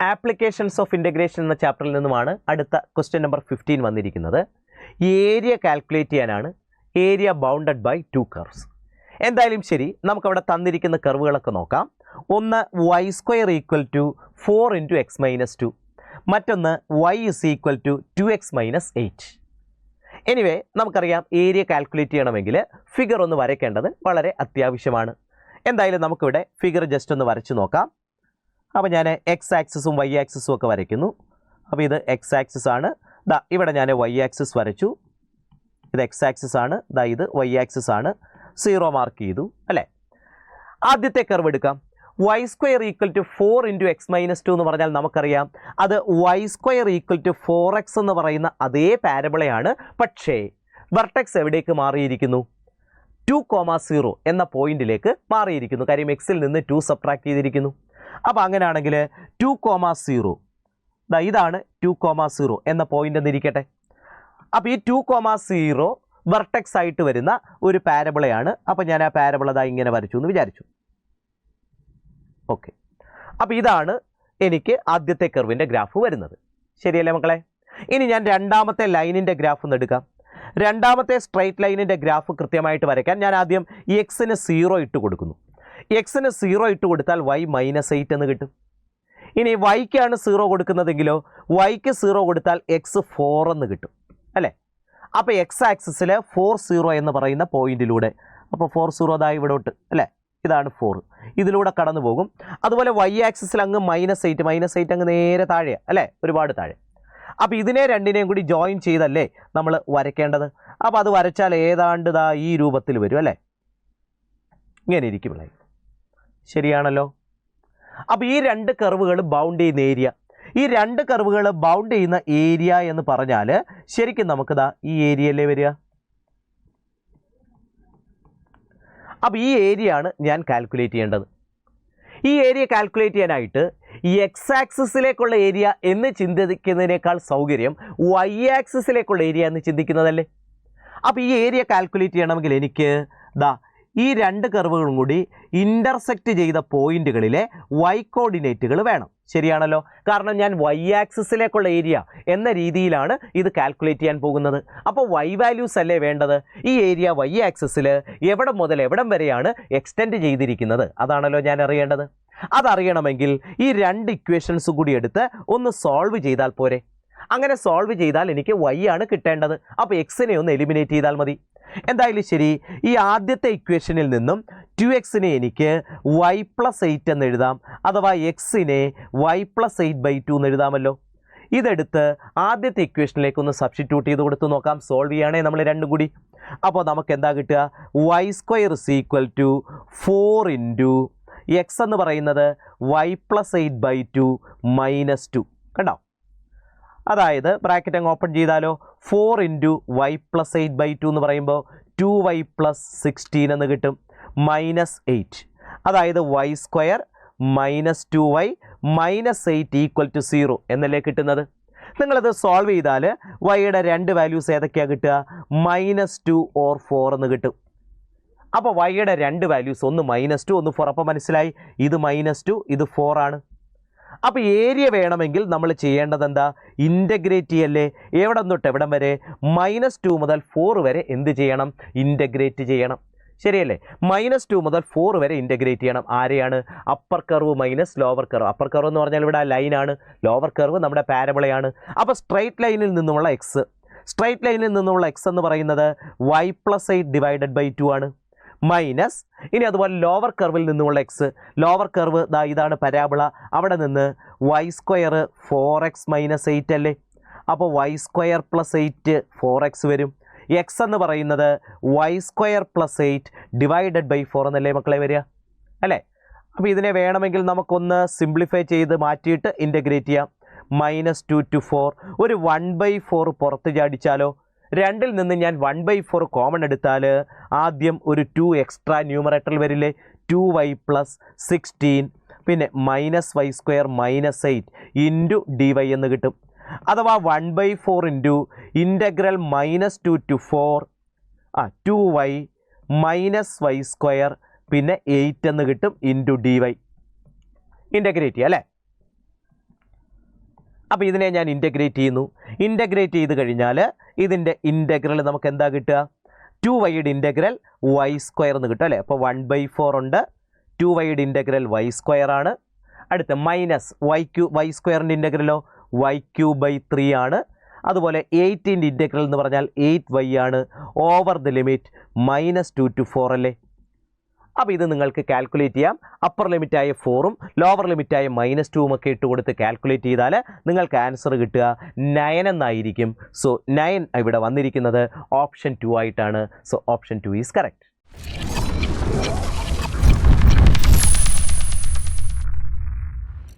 Applications of integration എന്ന ചാപ്റ്ററിൽ നിന്നുമാണ് അടുത്ത ക്വസ്റ്റ്യൻ നമ്പർ 15 വന്നിരിക്കുന്നത്. ഏരിയ കാൽക്കുലേറ്റ് ചെയ്യാനാണ്, ഏരിയ ബൗണ്ടഡ് ബൈ 2 കർവ്സ്. എന്തായാലും ശരി, നമുക്കവിടെ തന്നിരിക്കുന്ന കർവുകളൊക്കെ നോക്കാം. ഒന്ന് y² ഈക്വൽ ടു 4 × x - 2, മറ്റൊന്ന് y = 2x - 8. എനിവേ, നമുക്കറിയാം ഏരിയ കാൽക്കുലേറ്റ് ചെയ്യണമെങ്കിൽ ഫിഗർ ഒന്ന് വരയ്ക്കേണ്ടത് വളരെ അത്യാവശ്യമാണ്. എന്തായാലും നമുക്കിവിടെ ഫിഗർ ജസ്റ്റ് ഒന്ന് വരച്ച് നോക്കാം. അപ്പോൾ ഞാൻ എക്സ് ആക്സിസും വൈ ആക്സിസും ഒക്കെ വരയ്ക്കുന്നു. അപ്പോൾ ഇത് എക്സ് ആക്സിസ് ആണ്. ദാ ഇവിടെ ഞാൻ വൈ ആക്സിസ് വരച്ചു. ഇത് എക്സ് ആക്സിസ് ആണ്. ദാ ഇത് വൈ ആക്സിസ് ആണ്. 0 മാർക്ക് ചെയ്തു അല്ലേ. ആദ്യത്തെ കർവ് എടുക്കാം. y² ഈക്വൽ ടു 4 × x - 2 എന്ന് പറഞ്ഞാൽ നമുക്കറിയാം അത് y² ഈക്വൽ ടു 4x എന്ന് പറയുന്ന അതേ പാരബിളയാണ്. പക്ഷേ വെർട്ടെക്സ് എവിടേക്ക് മാറിയിരിക്കുന്നു? 2,0 എന്ന പോയിന്റിലേക്ക് മാറിയിരിക്കുന്നു. കാര്യം എക്സിൽ നിന്ന് 2 സബ്ട്രാക്ട് ചെയ്തിരിക്കുന്നു. അപ്പോൾ അങ്ങനെയാണെങ്കിൽ 2,0 ഇതാണ് 2,0 എന്ന പോയിന്റ് എന്നിരിക്കട്ടെ. അപ്പോൾ ഈ 2,0 വെർട്ടെക്സ് ആയിട്ട് വരുന്ന ഒരു പാരബിളയാണ്. അപ്പോൾ ഞാൻ ആ പാരബിൾ അതാ ഇങ്ങനെ വരച്ചു എന്ന് വിചാരിച്ചു. ഓക്കെ, അപ്പോൾ ഇതാണ് എനിക്ക് ആദ്യത്തെ കർവിൻ്റെ ഗ്രാഫ് വരുന്നത്. ശരിയല്ലേ മക്കളെ? ഇനി ഞാൻ രണ്ടാമത്തെ ലൈനിൻ്റെ ഗ്രാഫ് ഒന്ന് എടുക്കാം. രണ്ടാമത്തെ സ്ട്രൈറ്റ് ലൈനിൻ്റെ ഗ്രാഫ് കൃത്യമായിട്ട് വരയ്ക്കാൻ ഞാൻ ആദ്യം എക്സിന് 0 ഇട്ട് കൊടുക്കുന്നു. എക്സിന് 0 ഇട്ട് കൊടുത്താൽ y -8 എന്ന് കിട്ടും. ഇനി വൈക്കാണ് 0 കൊടുക്കുന്നതെങ്കിലോ വൈക്ക് 0 കൊടുത്താൽ x 4 എന്ന് കിട്ടും അല്ലേ. അപ്പോൾ എക്സ് ആക്സിസിൽ 40 എന്ന് പറയുന്ന പോയിന്റിലൂടെ, അപ്പോൾ 40 അതായി ഇവിടോട്ട് അല്ലേ, ഇതാണ് 4, ഇതിലൂടെ കടന്നു പോകും. അതുപോലെ വൈ ആക്സിസിൽ അങ്ങ് -8 അങ്ങ് നേരെ താഴെയാണ് അല്ലേ, ഒരുപാട് താഴെ. അപ്പോൾ ഇതിനെ രണ്ടിനെയും കൂടി ജോയിൻ ചെയ്തല്ലേ നമ്മൾ വരയ്ക്കേണ്ടത്. അപ്പോൾ അത് വരച്ചാൽ ഏതാണ്ട് ദാ ഈ രൂപത്തിൽ വരും അല്ലേ, ഇങ്ങനെ ഇരിക്കും. ശരിയാണല്ലോ. അപ്പോൾ ഈ രണ്ട് കർവുകൾ ബൗണ്ട് ചെയ്യുന്ന ഏരിയ, ഈ രണ്ട് കർവുകൾ ബൗണ്ട് ചെയ്യുന്ന ഏരിയ എന്ന് പറഞ്ഞാൽ ശരിക്കും നമുക്കിതാ ഈ ഏരിയയിലേ വരിക. അപ്പോൾ ഈ ഏരിയ ആണ് ഞാൻ കാൽക്കുലേറ്റ് ചെയ്യേണ്ടത്. ഈ ഏരിയ കാൽക്കുലേറ്റ് ചെയ്യാനായിട്ട് ഈ എക്സ് ആക്സിസിലേക്കുള്ള ഏരിയ എന്ന് ചിന്തിക്കുന്നതിനേക്കാൾ സൗകര്യം വൈ ആക്സിസിലേക്കുള്ള ഏരിയ എന്ന് ചിന്തിക്കുന്നതല്ലേ. അപ്പോൾ ഈ ഏരിയ കാൽക്കുലേറ്റ് ചെയ്യണമെങ്കിൽ എനിക്ക് ദാ ഈ രണ്ട് കർവുകളും കൂടി ഇൻ്റർസെക്റ്റ് ചെയ്ത പോയിന്റുകളിലെ y കോർഡിനേറ്റുകൾ വേണം. ശരിയാണല്ലോ, കാരണം ഞാൻ y ആക്സിസിലേക്കുള്ള ഏരിയ എന്ന രീതിയിലാണ് ഇത് കാൽക്കുലേറ്റ് ചെയ്യാൻ പോകുന്നത്. അപ്പോൾ y വാല്യൂസ് അല്ലേ വേണ്ടത്. ഈ ഏരിയ y ആക്സിസിൽ എവിടം മുതൽ എവിടം വരെയാണ് എക്സ്റ്റെൻഡ് ചെയ്തിരിക്കുന്നത്, അതാണല്ലോ ഞാൻ അറിയേണ്ടത്. അതറിയണമെങ്കിൽ ഈ രണ്ട് ഇക്വേഷൻസ് കൂടി എടുത്ത് ഒന്ന് സോൾവ് ചെയ്താൽ പോരെ. അങ്ങനെ സോൾവ് ചെയ്താൽ എനിക്ക് y ആണ് കിട്ടേണ്ടത്. അപ്പോൾ എക്സിനെ ഒന്ന് എലിമിനേറ്റ് ചെയ്താൽ മതി. എന്തായാലും ശരി, ഈ ആദ്യത്തെ ഇക്വേഷനിൽ നിന്നും 2xനെ എനിക്ക് y + 8 എന്ന് എഴുതാം, അഥവാ എക്സിനെ y + 8/2 എന്ന് എഴുതാമല്ലോ. ഇതെടുത്ത് ആദ്യത്തെ ഇക്വേഷനിലേക്ക് ഒന്ന് സബ്സ്റ്റിറ്റ്യൂട്ട് ചെയ്ത് കൊടുത്ത് നോക്കാം. സോൾവ് ചെയ്യുകയാണെ നമ്മൾ രണ്ടും കൂടി. അപ്പോൾ നമുക്ക് എന്താ കിട്ടുക? y² = 4 × x എന്ന് പറയുന്നത് y + 8/2 - 2. കണ്ടോ? അതായത് ബ്രാക്കറ്റ് അങ്ങ് ഓപ്പൺ ചെയ്താലോ, 4 × y + 8/2 എന്ന് പറയുമ്പോൾ 2y + 16 എന്ന് കിട്ടും, -8. അതായത് y² - 2y - 8 = 0 എന്നല്ലേ കിട്ടുന്നത്. നിങ്ങളത് സോൾവ് ചെയ്താൽ വൈയുടെ രണ്ട് വാല്യൂസ് ഏതൊക്കെയാണ് കിട്ടുക? -2 or 4 എന്ന് കിട്ടും. അപ്പോൾ വൈയുടെ രണ്ട് വാല്യൂസ്, ഒന്ന് -2 ഒന്ന് 4. അപ്പോൾ മനസ്സിലായി, ഇത് -2 ഇത് 4 ആണ്. അപ്പോൾ ഏരിയ വേണമെങ്കിൽ നമ്മൾ ചെയ്യേണ്ടത് എന്താ? ഇൻ്റഗ്രേറ്റ് ചെയ്യല്ലേ. എവിടം തൊട്ട് എവിടം വരെ? -2 മുതൽ 4 വരെ എന്ത് ചെയ്യണം? ഇൻ്റഗ്രേറ്റ് ചെയ്യണം. ശരിയല്ലേ? -2 മുതൽ 4 വരെ ഇൻ്റഗ്രേറ്റ് ചെയ്യണം. ആരെയാണ്? Upper curve minus lower curve. Upper curve എന്ന് പറഞ്ഞാൽ ഇവിടെ ലൈനാണ്, ലോവർ കർവ് നമ്മുടെ പാരബിളയാണ്. അപ്പോൾ സ്ട്രൈറ്റ് ലൈനിൽ നിന്നുമുള്ള എക്സ്, സ്ട്രൈറ്റ് ലൈനിൽ നിന്നുള്ള എക്സ് എന്ന് പറയുന്നത് y + 8 / 2 ആണ്. മൈനസ്, ഇനി അതുപോലെ ലോവർ കർവിൽ നിന്നുമുള്ള എക്സ്, ലോവർ കർവ് ദാ ഇതാണ് പരാബിള, അവിടെ നിന്ന് y² 4x - 8 അല്ലേ. അപ്പോൾ y² + 8 4x വരും. എക്സ് എന്ന് പറയുന്നത് y² + 8 / 4 എന്നല്ലേ മക്കളെ വരിക അല്ലേ. അപ്പോൾ ഇതിനെ വേണമെങ്കിൽ നമുക്കൊന്ന് സിംപ്ലിഫൈ ചെയ്ത് മാറ്റിയിട്ട് ഇൻ്റഗ്രേറ്റ് ചെയ്യാം. -2 to 4, ഒരു 1/4 പുറത്ത് ചാടിച്ചാലോ. രണ്ടിൽ നിന്ന് ഞാൻ 1/4 കോമൺ എടുത്താൽ ആദ്യം ഒരു 2 എക്സ്ട്രാ ന്യൂമറേറ്ററിൽ വരില്ലേ, 2y + 16, പിന്നെ -y² - 8 × dy എന്ന് കിട്ടും. അഥവാ 1/4 ഇൻ്റഗ്രൽ -2 to 4 2y - y² പിന്നെ 8 എന്ന് കിട്ടും × dy. ഇൻ്റഗ്രേറ്റ് ചെയ്യുക അല്ലേ. അപ്പോൾ ഇതിനെ ഞാൻ ഇൻ്റഗ്രേറ്റ് ചെയ്യുന്നു. ഇൻ്റഗ്രേറ്റ് ചെയ്ത് കഴിഞ്ഞാൽ ഇതിൻ്റെ ഇൻ്റഗ്രൽ നമുക്ക് എന്താ കിട്ടുക? 2yയുടെ ഇൻ്റഗ്രൽ y² എന്ന് കിട്ടും അല്ലേ? അപ്പോൾ 1/4 ഉണ്ട്. 2yയുടെ ഇൻ്റഗ്രൽ y² ആണ്. അടുത്ത മൈനസ് y²ൻ്റെ ഇൻ്റഗ്രലോ y³ ആണ്. അതുപോലെ 8ൻ്റെ ഇൻ്റഗ്രൽ എന്ന് പറഞ്ഞാൽ 8y ആണ്. ഓവർ ദ ലിമിറ്റ് -2 to 4 അല്ലേ? അപ്പോൾ ഇത് നിങ്ങൾക്ക് കാൽക്കുലേറ്റ് ചെയ്യാം. അപ്പർ ലിമിറ്റായ 4ഉം ലോവർ ലിമിറ്റായ -2ഉം ഒക്കെ ഇട്ട് കൊടുത്ത് കാൽക്കുലേറ്റ് ചെയ്താൽ നിങ്ങൾക്ക് ആൻസർ കിട്ടുക 9 എന്നായിരിക്കും. സോ 9 ഇവിടെ വന്നിരിക്കുന്നത് ഓപ്ഷൻ 2 ആയിട്ടാണ്. So option 2 is correct.